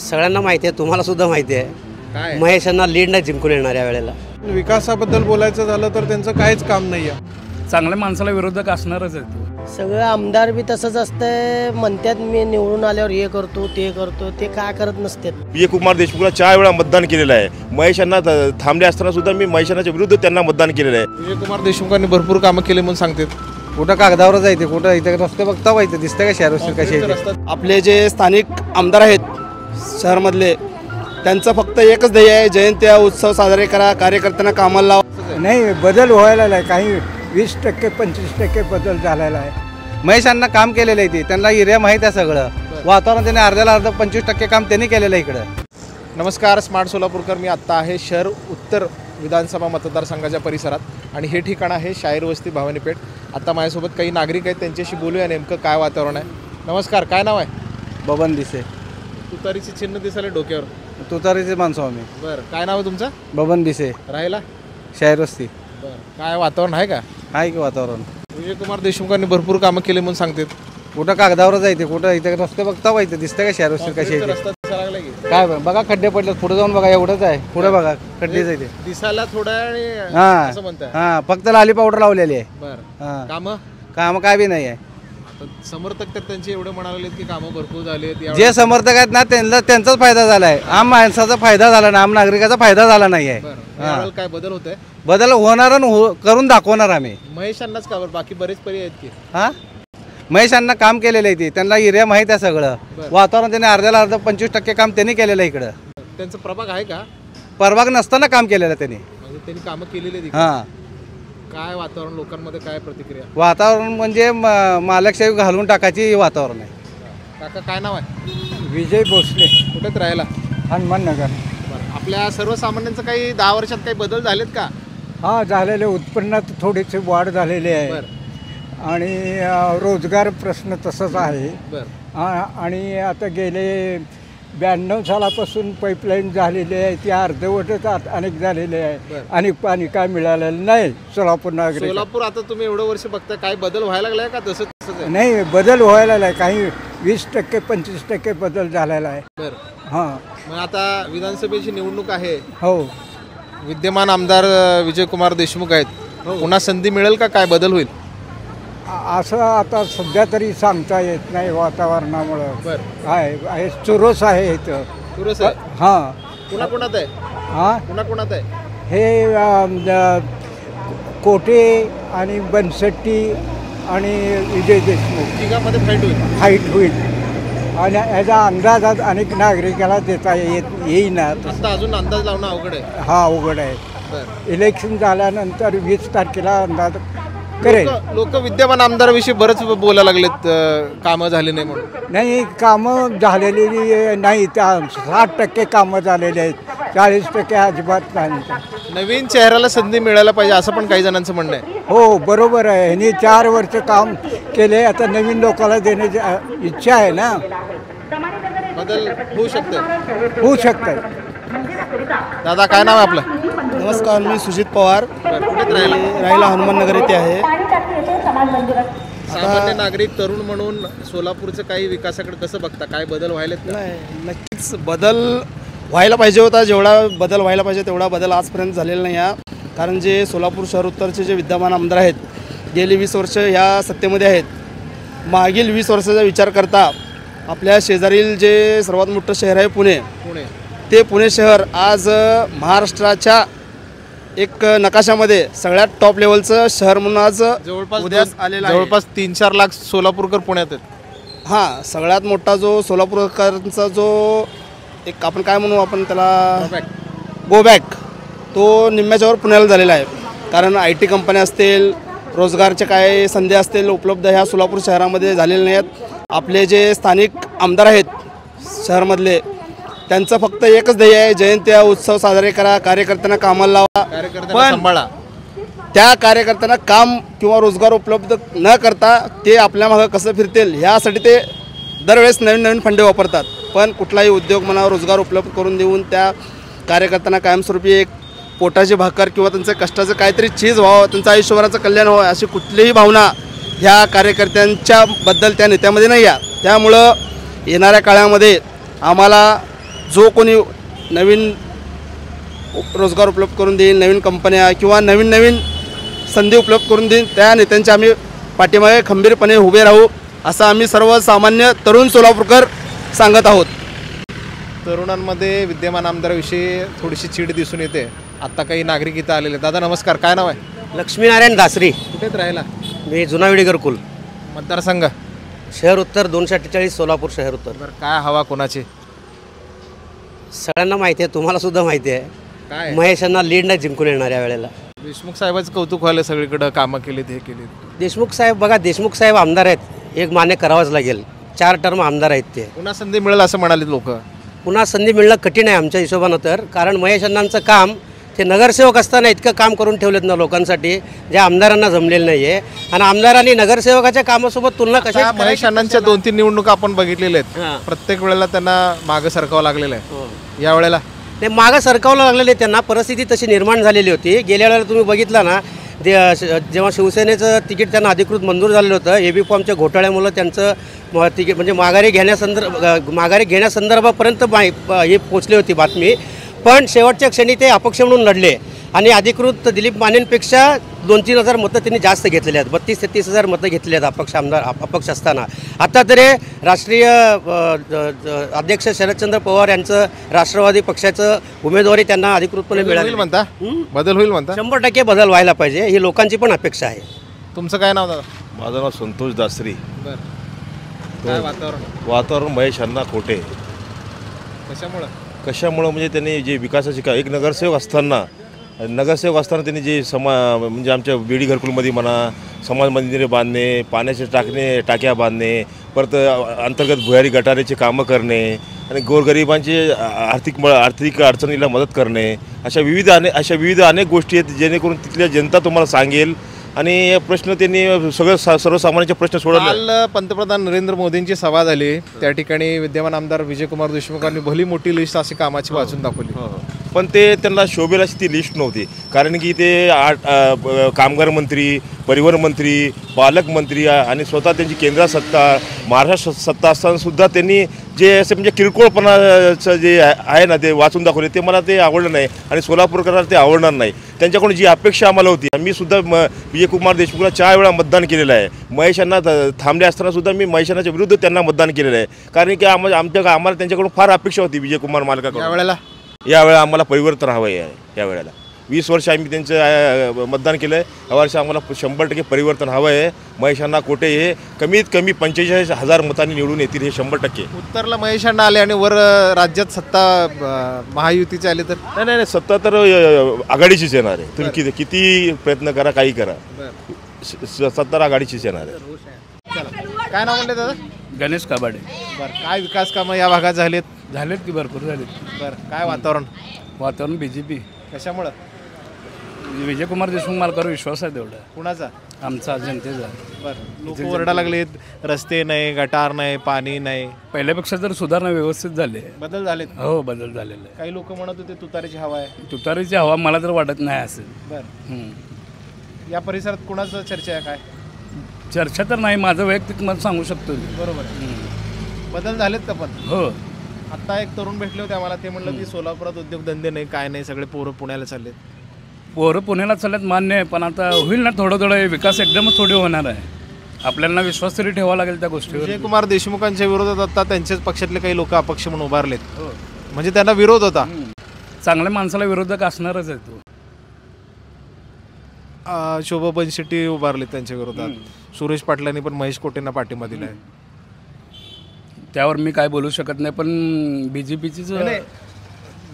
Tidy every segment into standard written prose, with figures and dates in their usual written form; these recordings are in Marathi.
सगळ्यांना माहिती आहे, तुम्हाला सुद्धा माहिती आहे, काय महेशांना लीड नाही जिंकून येणार या वेळेला. विकासाबद्दल बोलायचं झालं तर त्यांचं काहीच काम नाही आहे. चांगल्या माणसाला विरोधक असणारच आहे. सगळं आमदार बी तसंच असतंय, म्हणतात मी निवडून आल्यावर हे करतो ते करतो, ते काय करत नसतात. विजय कुमार देशमुखला 4 वेळा मतदान केलेलं आहे. महेशांना थांबले असताना सुद्धा मी महेशांच्या विरुद्ध त्यांना मतदान केलेलं आहे. विजय कुमार देशमुखांनी भरपूर कामं केले म्हणून सांगतात. कुठं कागदावरच आहे ते, कुठं इथे रस्ते बघता पाहिजे, दिसतं का शहर कसे आहे. आपले जे स्थानिक आमदार आहेत शहरमधले, त्यांचं फक्त एकच ध्येय आहे, जयंत्या उत्सव साजरे करा, कार्यकर्त्यांना कामाला लावा. नाही, बदल व्हायला आहे. काही 20% 25% बदल झालेला आहे. महेशांना काम केलेलं आहे ते, त्यांना एरिया माहीत आहे सगळं. वातावरण त्यांनी अर्ध्याला अर्ध 25% काम त्यांनी केलेलं आहे इकडं. नमस्कार, स्मार्ट सोलापूरकर. मी आत्ता आहे शहर उत्तर विधानसभा मतदारसंघाच्या परिसरात आणि हे ठिकाण आहे शाहीर वस्ती भवानीपेठ. आता माझ्यासोबत काही नागरिक आहेत, त्यांच्याशी बोलूया नेमकं काय वातावरण आहे. नमस्कार, काय नाव आहे? बबन दिसे. तुतारीची चिन्ह दिसायला डोक्यावर. तुतारीचे माणसं आम्ही. बरं, काय नाव आहे तुमचं? बबन दिसे. राहायला शाहीर वस्ती. बरं, काय वातावरण आहे का? आहे की वातावरण. विजय कुमार देशमुखांनी भरपूर कामं केले म्हणून सांगतात. कुठं कागदावरच आहे ते, कुठं इथे रस्ते बघता पाहिजे, दिसतं का शहर कसे आहे. रस्ता दिसायला लागला की काय बघा, खड्डे पडले, पुढे जाऊन बघा, एवढंच आहे. पुढे बघा, खड्डेच आहे ते. दिसायला थोडं आणि असं म्हणताय. हां, फक्त लाली पावडर लावलेली आहे. बरं, हां, कामं काय बी नाही आहे. समर्थक तर त्यांचे एवढे म्हणाले की कामं भरपूर झाली. जे समर्थक आहेत ना, त्यांचाच फायदा झाला आहे. आम माणसाचा फायदा झाला ना, आम नागरिकाचा फायदा झाला नाही आहे. काय बदल होत आहे? बदल होणार करून दाखवणार आम्ही. महेशांनाच का बरं, बाकी बरेच पर्याय आहेत की. हां, महेशांना काम केलेलं आहे ते, त्यांना एरिया माहीत आहे सगळं. वातावरण त्यांनी अर्ध्याला अर्ध 25% काम त्यांनी केलेलं आहे इकडं. त्यांचं प्रभाग आहे का? प्रभाग नसताना काम केलेलं त्यांनी. म्हणजे त्यांनी कामं केलेली आहेत. हां, काय वातावरण लोकांमध्ये, काय प्रतिक्रिया? वातावरण म्हणजे मालकशाही घालून टाकायची वातावरण आहे. काका, काय नाव आहे? विजय भोसले. कुठेच राहायला? हनुमाननगर. बरं, आपल्या सर्वसामान्यांचं काही 10 वर्षात काही बदल झालेत का? हां, झालेले. उत्पन्नात थोडीशी वाढ झालेली आहे. बरं. आणि रोजगार प्रश्न तसंच आहे. बरं. आणि आता गेले 92 सालापासून पाईपलाईन झालेली आहे, ती अर्धवटच अनेक झालेले आहे. आणि पाणी काय मिळालेलं नाही सोलापूर नागरिक. सोलापूर आता तुम्ही एवढं वर्ष बघता, काय बदल व्हायला लागलाय का? तसंच नाही, बदल व्हायला आहे. काही 20% 25% बदल झालेला आहे. बरं. हां, मग आता विधानसभेची निवडणूक आहे. हो. विद्यमान आमदार विजय कुमार देशमुख आहेत. पुन्हा संधी मिळेल का? काय बदल होईल असं आता सध्या तरी सांगता येत नाही वातावरणामुळं. बरं. आहे चुरस आहे इथं. पुरेसं आहे? हां. कुणाकुणात आहे? हां, कुणाकुणात आहे? हे कोटे आणि बनसट्टी आणि विजय देशमुख तिघांमध्ये फाईट होईल. फाईट होईल. आणि याचा अंदाज आज अनेक नागरिकाला देता येईनात. आता अजून अंदाज लावणं अवघड आहे. हा, अवघड आहे. बरं. इलेक्शन झाल्यानंतर 20 तारखेला अंदाज करेल. लोक विद्यमान आमदाराविषयी बरंच बोलायला लागलेत, कामं झाली नाही म्हणून. नाही, कामं झालेली नाही. त्या 60% कामं झालेली आहेत, 40% अजिबात नाही. नवीन चेहऱ्याला संधी मिळायला पाहिजे असं पण काही जणांचं म्हणणं आहे. हो, बरोबर आहे. ह्यांनी 4 वर्ष काम केले, आता नवीन लोकांना देण्याची इच्छा आहे ना. बदल होऊ शकतं. दादा, काय नाव आहे आपलं? नमस्कार, मी सुजित पवार. कुठेच राहायला हनुमाननगर येथे आहे. सामान्य नागरिक तरुण म्हणून सोलापूरचं काही विकासाकडे कसं बघता? काय बदल व्हायलेत का? नाही, नक्कीच बदल व्हायला पाहिजे होता. जेवढा बदल व्हायला पाहिजे तेवढा बदल आजपर्यंत झालेला नाही आहे. कारण जे सोलापूर शहर उत्तरचे जे विद्यमान आमदार आहेत, गेली 20 वर्ष ह्या सत्तेमध्ये आहेत. मागील 20 वर्षाचा विचार करता आपल्या शेजारील जे सर्वात मोठं शहर आहे पुणे, ते पुणे शहर आज महाराष्ट्राच्या एक नकाशामध्ये सगळ्यात टॉप लेवलचं शहर म्हणून आज जवळपास आलेलं आहे. जवळपास 3-4 लाख सोलापूरकर पुण्यात आहेत. हां, सगळ्यात मोठा जो सोलापूरकरांचा जो एक आपण काय म्हणू, आपण त्याला गो बॅक, तो निम्म्याच्यावर पुण्याला झालेला आहे. कारण IT कंपन्या असतील, रोजगारच्या काय संधी असतील उपलब्ध ह्या सोलापूर शहरामध्ये झालेल्या नाही आहेत. आपले जे स्थानिक आमदार आहेत शहरमधले, त्यांचं फक्त एकच ध्येय आहे, जयंत्या उत्सव साजरे करा, कार्यकर्त्यांना कामाला लावा. पण त्या कार्यकर्त्यांना काम किंवा रोजगार उपलब्ध न करता ते आपल्या मागं कसं फिरतील ह्यासाठी ते दरवेळेस नवीन नवीन फंडे वापरतात. पण कुठलाही उद्योग म्हणा, रोजगार उपलब्ध करून देऊन त्या कार्यकर्त्यांना कायमस्वरूपी एक पोटाची भाकर किंवा त्यांचं कष्टाचं काहीतरी चीज व्हावं, त्यांचं आयुष्यभराचं कल्याण व्हावं, अशी कुठलीही भावना ह्या कार्यकर्त्यांच्या बद्दल त्या नेत्यामध्ये नाही आहे. त्यामुळं येणाऱ्या काळामध्ये आम्हाला जो कोणी नवीन रोजगार उपलब्ध करून देईल, नवीन कंपन्या किंवा नवीन नवीन संधी उपलब्ध करून देईल, त्या नेत्यांच्या आम्ही पाठीमागे खंबीरपणे उभे राहू असं आम्ही सर्वसामान्य तरुण सोलापूरकर सांगत आहोत. तरुणांमध्ये विद्यमान आमदाराविषयी थोडीशी चीड दिसून येते. आता काही नागरिक इथं आलेले. दादा नमस्कार, काय नाव आहे? लक्ष्मीनारायण दासरी. कुठेच राहिला? मी जुनाविडी घरकुल, मतदारसंघ शहर उत्तर 248 सोलापूर शहर उत्तर. बरं, काय हवा कोणाची? सगळ्यांना माहिती आहे, तुम्हाला सुद्धा माहिती आहे. काय महेशांना लीडने जिंकून येणार यावेळेला. देशमुख साहेबांचं कौतुक व्हायला सगळीकडं, कामं केलीत, हे केलीत. देशमुख साहेब बघा, देशमुख साहेब आमदार आहेत, एक मान्य करावंच लागेल. 4 टर्म आमदार आहेत ते. पुन्हा संधी मिळेल असं म्हणाले लोक. पुन्हा संधी मिळणं कठीण आहे आमच्या हिशोबानं तर, कारण महेश अण्णांचं काम ते नगरसेवक असताना इतकं काम करून ठेवलेत ना लोकांसाठी, जे आमदारांना जमलेलं नाही आहे. आणि आमदारांनी नगरसेवकाच्या कामासोबत तुलना कशा महेश अण्णांच्या 2-3 निवडणुका आपण बघितलेल्या आहेत. हां. प्रत्येक वेळेला त्यांना मागं सरकावं लागलेलं आहे. या वेळेला नाही, मागं सरकावं लागलेले, त्यांना परिस्थिती तशी निर्माण झालेली होती. गेल्या वेळेला तुम्ही बघितलं ना, जेव्हा शिवसेनेचं तिकीट त्यांना अधिकृत मंजूर झालेलं होतं, AB फॉर्मच्या घोटाळ्यामुळं त्यांचं तिकीट म्हणजे माघारी घेण्यासंदर्भापर्यंत हे पोचली होती बातमी. पण शेवटच्या क्षणी ते अपक्ष म्हणून लढले आणि अधिकृत दिलीप मानेंपेक्षा 2-3 हजार मतं त्यांनी जास्त घेतलेले आहेत. 32-33 हजार मतं घेतलेली आहेत अपक्ष असताना. आता तरी राष्ट्रीय अध्यक्ष शरदचंद्र पवार यांचं राष्ट्रवादी पक्षाचं उमेदवारी त्यांना अधिकृतपणे होईल मिळाली. म्हणता? बदल होईल म्हणता? 100% बदल व्हायला पाहिजे, ही लोकांची पण अपेक्षा आहे. तुमचं काय नाव दादा? माझं नाव संतोष दासरी. बरं, काय वातावरण महेश अण्णा कोटे. कशामुळं म्हणजे त्यांनी जे विकासाची एक नगरसेवक असताना त्यांनी जे म्हणजे आमच्या बीडी घरकुलमध्ये म्हणा, समाज मंदिरे बांधणे, पाण्याचे टाक्या बांधणे, परत अंतर्गत भुयारी गटारीचे कामं करणे आणि गोरगरिबांची आर्थिक अडचणीला मदत करणे, अशा विविध अनेक गोष्टी आहेत जेणेकरून तिथल्या जनता तुम्हाला सांगेल. आणि हे प्रश्न त्यांनी सर्वसामान्यांचे प्रश्न सोडवले. काल पंतप्रधान नरेंद्र मोदींची सभा झाली, त्या ठिकाणी विद्यमान आमदार विजयकुमार देशमुखांनी भली मोठी लिस्ट अशी कामाची वाचून दाखवली. पण ते त्यांना शोभेल अशी ती लिस्ट नव्हती. कारण की ते कामगार मंत्री, परिवहन मंत्री, पालकमंत्री आणि स्वतः त्यांची केंद्रात सत्ता, महाराष्ट्र सत्ता असतानासुद्धा त्यांनी जे असे म्हणजे किरकोळपणाचं जे आहे ना ते वाचून दाखवले, ते मला ते आवडलं नाही आणि सोलापूरकरांना ते आवडणार नाही. त्यांच्याकडून जी अपेक्षा आम्हाला होती, मी सुद्धा विजयकुमार देशमुखला 4 वेळा मतदान केलेलं आहे. महेशांना थांबले असतानासुद्धा मी महेशांच्या विरुद्ध त्यांना मतदान केलेलं आहे. कारण की आम्हाला त्यांच्याकडून फार अपेक्षा होती विजयकुमार मालकाकडून. यावेळेला आम्हाला परिवर्तन हवं आहे. यावेळेला 20 वर्ष आम्ही त्यांचं मतदान केलं आहे. यावर्षी आम्हाला 100% परिवर्तन हवं आहे. महेशांना कोटे हे कमीत कमी 45,000 मतांनी निवडून येतील, हे 100%. उत्तरला महेश अण्णा आले आणि वर राज्यात सत्ता महायुतीचे आले तर नाही, सत्ता तर आघाडीचीच येणार आहे. तुम्ही किती प्रयत्न करा, काही करा, सत्ता आघाडीचीच येणार आहे. काय नाव म्हणले दादा? गणेश काबाडे. बरं, काय विकास कामं या भागात झालेत? की भरपूर झालेत. बरं, काय वातावरण? BJP. कशामुळं? विजयकुमार देशमुख मालकावर विश्वास आहे तेवढा. कुणाचा? आमचा जनतेचा. बरं, लोक ओरडा लागलेत, रस्ते नाही, गटार नाही, पाणी नाही. पहिल्यापेक्षा जर सुधारणा व्यवस्थित झाले. बदल झालेत? हो, बदल झालेला आहे. काही लोक म्हणत होते तुतारीची हवा आहे. तुतारीची हवा मला तर वाटत नाही असेल. बरं, या परिसरात कुणाचं चर्चा आहे? काय चर्चा तर नाही, माझं वैयक्तिक मत सांगू शकतो. बरोबर. बदल झालेत का? पण हो. आता एक तरुण भेटले होते आम्हाला, ते म्हणलं की सोलापुरात उद्योगधंदे नाही, काय नाही, सगळे पोरं पुण्याला चाललेत. पोरं पुण्याला चालल्यात मान्य आहे, पण आता होईल ना थोडं विकास एकदमच थोडी होणार आहे. आपल्याला विश्वास तरी ठेवावा लागेल त्या गोष्टीवर. विजयकुमार देशमुखांच्या विरोधात आता त्यांच्याच पक्षातले काही लोक अपक्ष म्हणून उभारलेत. म्हणजे त्यांना विरोध होता. चांगल्या माणसाला विरोधक असणारच आहे तो. शोभा बनशेट्टी उभारले त्यांच्या विरोधात. सुरेश पाटलांनी पण महेश कोटेंना पाठिंबा दिलाय. त्यावर मी काय बोलू शकत नाही, पण BJPचीच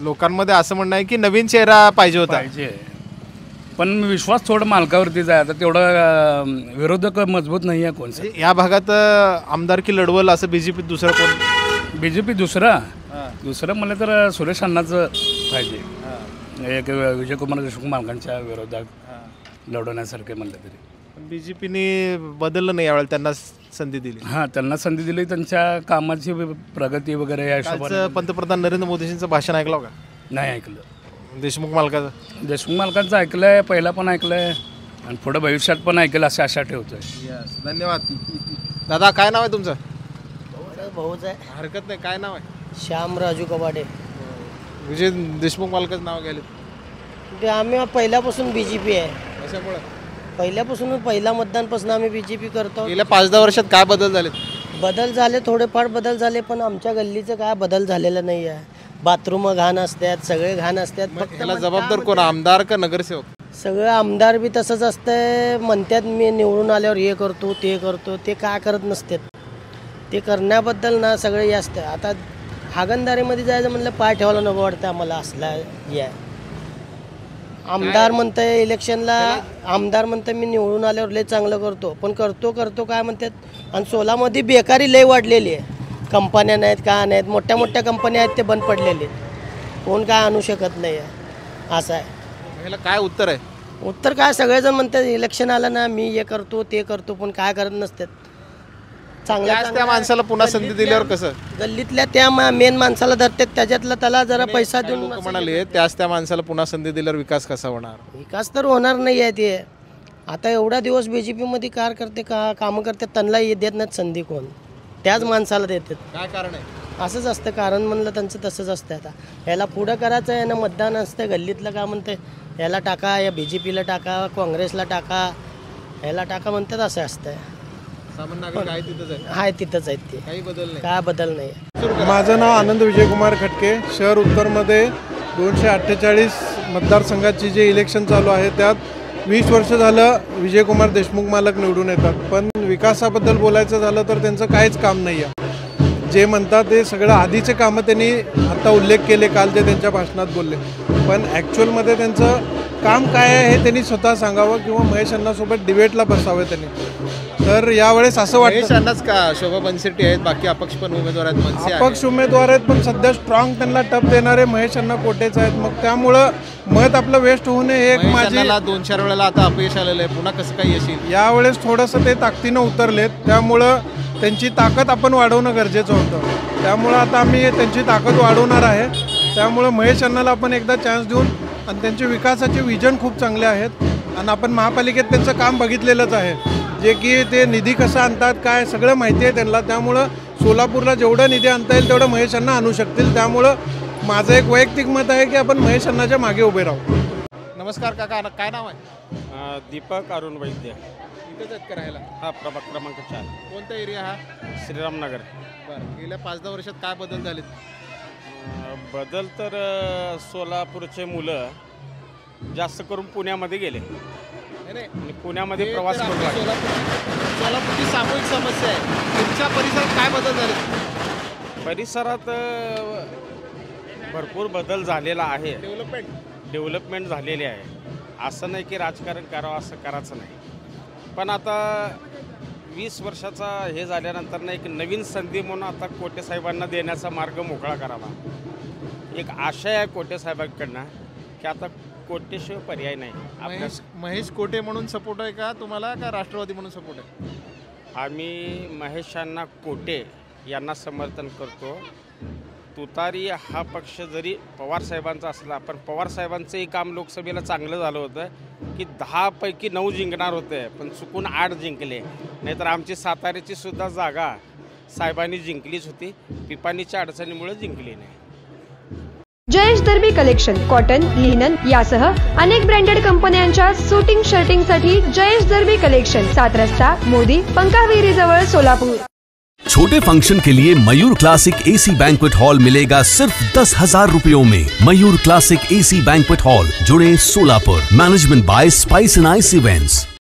लोकांमध्ये असं म्हणणं आहे की नवीन चेहरा पाहिजे होता. पण विश्वास थोडं मालकावरतीच आहे. आता तेवढं विरोधक मजबूत नाही आहे कोण. या भागात आमदारकी लढवल असं BJP दुसरं कोण? BJP दुसरं म्हणलं तर सुरेश अण्णाचं पाहिजे. एक विजयकुमार देशमुख मालकांच्या विरोधात लढवण्यासारखे म्हणलं तरी. BJPने बदललं नाही यावेळेला, त्यांना संधी दिली. त्यांना संधी दिली, त्यांच्या कामाची प्रगती वगैरे या हिशोबाने. पंतप्रधान नरेंद्र मोदींचं भाषण ऐकलं का? नाही ऐकलं. देशमुख मालकाचं ऐकलंय, पहिला पण ऐकलंय आणि पुढे भविष्यात पण ऐकेल अशी आशा ठेवतोय. धन्यवाद. दादा काय नाव आहे तुमचं? भाऊच आहे. हरकत नाही, काय नाव आहे? श्याम राजू कबाडे. विजय देशमुख मालकच नाव घ्यायला. ते आम्ही पहिल्यापासून BJP आहे. कशामुळे? पहिल्यापासून पहिला मतदानपासून आम्ही BJP करतो. गेल्या 5-10 वर्षात काय बदल झालेत? बदल झाले, थोडेफार बदल झाले, पण आमच्या गल्लीचं काय बदल झालेलं नाही आहे. बाथरूम घाण असतात, सगळे घाण असतात. फक्त याला जबाबदार कोण, आमदार का नगरसेवक? सगळं आमदार बी तसंच असतंय, म्हणतात मी निवडून आल्यावर हे करतो ते करतो, ते काय करत नसतात. ते करण्याबद्दल ना सगळे हे असतं. आता हागणदारीमध्ये जायचं म्हणलं पाय ठेवायला नको वाटतं आम्हाला. असला हे आहे. आमदार म्हणतंय इलेक्शनला, आमदार म्हणतं मी निवडून आल्यावर लय चांगलं करतो, पण करतो काय म्हणतात. आणि सोलामध्ये बेकारी लय वाढलेली आहे. कंपन्या नाहीत, काय नाहीत, मोठ्या मोठ्या कंपन्या आहेत ते बंद पडलेले आहेत. कोण काय आणू शकत नाही आहे. असं आहे. ह्याला काय उत्तर आहे? उत्तर काय, सगळेजण म्हणतात इलेक्शन आलं ना मी हे करतो ते करतो, पण काय करत नसतात. त्या माणसाला पुन्हा संधी दिल्यावर कसं? गल्लीतल्या त्या मेन माणसाला धरतात, त्याच्यातला त्याला जरा पैसा देऊन लोक म्हणाले त्या माणसाला पुन्हा संधी दिल्यावर विकास कसा होणार? विकास तर होणार नाही आहे. ते आता एवढा दिवस BJP मध्ये करते कामं करतात, त्यांना देत नाहीत संधी. कोण त्याच माणसाला देतात. काय कारण आहे? असंच असतं कारण म्हणलं त्यांचं तसंच असतं. आता ह्याला पुढं करायचं आहे ना, मतदान असतं गल्लीतलं का म्हणते ह्याला टाका, या BJPला टाका, काँग्रेसला टाका, ह्याला टाका म्हणतात. असं असतं. सामान्य नागरिक आहे तिथंच आहे. हाय तिथंच आहेत. ते काही बदल नाही. काय बदल नाही. माझं नाव आनंद विजयकुमार खटके. शहर उत्तरमध्ये 248 मतदारसंघाची जे इलेक्शन चालू आहे त्यात 20 वर्ष झालं विजयकुमार देशमुख मालक निवडून येतात. पण विकासाबद्दल बोलायचं झालं तर त्यांचं काहीच काम नाही आहे. जे म्हणतात ते सगळं आधीचे कामं त्यांनी आता उल्लेख केले, काल ते त्यांच्या भाषणात बोलले, पण ॲक्च्युअलमध्ये त्यांचं काम काय आहे हे त्यांनी स्वतः सांगावं किंवा महेश अण्णासोबत डिबेटला बसावं त्यांनी. तर यावेळेस असं वाटतं अण्णाच का, शोभा बनशेट्टी आहेत, बाकी अपक्ष पण उमेदवार आहेत, मनसे अपक्ष उमेदवार आहेत, पण सध्या स्ट्रॉंग त्यांना टप देणारे महेश अण्णा कोटेच आहेत. मग त्यामुळं मत आपलं वेस्ट होऊ नये हे एक माझी. 2-4 वेळेला आता अपयश आलेलं आहे, पुन्हा कसं काही येशील? यावेळेस थोडंसं ते ताकदीनं उतरलेत, त्यामुळं त्यांची ताकद आपण वाढवणं गरजेचं होतं. त्यामुळं आता आम्ही त्यांची ताकद वाढवणार आहे. त्यामुळं महेश अण्णाला आपण एकदा चान्स देऊन, आणि त्यांचे विकासाचे विजन खूप चांगले आहेत. आणि आपण महापालिकेत त्यांचं काम बघितलेलंच आहे, जे की ते निधी कसा आणतात काय सगळं माहिती आहे त्यांना. त्यामुळं सोलापूरला जेवढं निधी आणता येईल तेवढं महेश अण्णा आणू शकतील. त्यामुळं माझं एक वैयक्तिक मत आहे की आपण महेश अण्णाच्या मागे उभे राहू. नमस्कार काका, काय नाव आहे? दीपक अरुण वैद्य. इथेच आहेत करायला? हा, प्रभाग क्रमांक 4. कोणता एरिया हा? श्रीरामनगर. बरं, गेल्या 5-10 वर्षात काय बदल झालेत? बदल तर सोलापूरचे मुलं जास्त करून पुण्यामध्ये गेले आणि पुण्यामध्ये प्रवास करू लागले. सोलापूरची सामूहिक समस्या आहे. तुमच्या परिसरात काय बदल झाले? परिसरात भरपूर बदल झालेला आहे. डेव्हलपमेंट झालेली आहे. असं नाही की राजकारण करावं असं करायचं नाही, पण आता 20 वर्षाचा हे झाल्यानंतर ना एक नवीन संधी म्हणून आता कोटे साहेबांना देण्याचा मार्ग मोकळा करावा. एक आशय आहे कोटे साहेबांकडनं की आता कोटेशिवाय पर्याय नाही. महेश कोटे म्हणून सपोर्ट आहे का तुम्हाला, का राष्ट्रवादी म्हणून सपोर्ट आहे? आम्ही महेशांना कोटे यांना समर्थन करतो. तुतारी हा पक्ष जरी पवारसाहेबांचा असला, पण पवारसाहेबांचंही काम लोकसभेला चांगलं झालं होतं की 10 पैकी 9 जिंकणार होते, पण चुकून 8 जिंकले. नाहीतर आमची साताऱ्याची सुद्धा जागा साहेबांनी जिंकलीच होती, पिपाणीच्या अडचणीमुळे जिंकली नाही. जयेश दर्बी कलेक्शन कॉटन, लिनन यासह अनेक ब्रँडेड कंपन्यांच्या शूटिंग शर्टिंगसाठी जयेश दर्बी कलेक्शन, 7 रस्ता मोदी पंकाविरी जवळ सोलापूर. छोटे फंक्शन के लिए Mayur classic AC banquet hall मिलेगा सिर्फ 10,000 रुपयों में। Mayur classic AC banquet hall, जुड़े Solapur. Management by spice and ice events.